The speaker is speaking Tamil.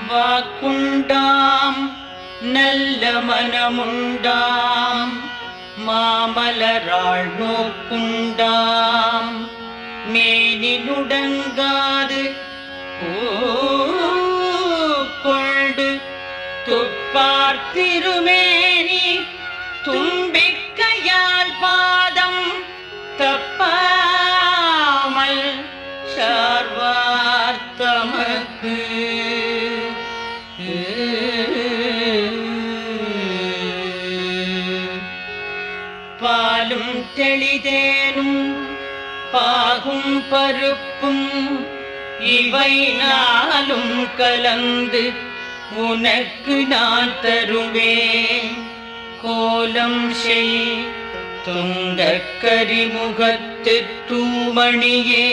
வாக்குண்டாம் நல்ல மனமுண்டாம் மாமலராள் நோக்குண்டாம் மேனி நுடங்காது கொண்டு துப்பார் திருமேனி தும்பிக்கையால் பாதம் தப்பாமல் சார்வார் தமக்கு பாலும் தெளிதேனும் பாகும் பருப்பும் இவை நாளும் கலந்து உனக்கு நான் தருவேன் கோலம் செய் துங்கக் கரிமுகத்து தூமணியே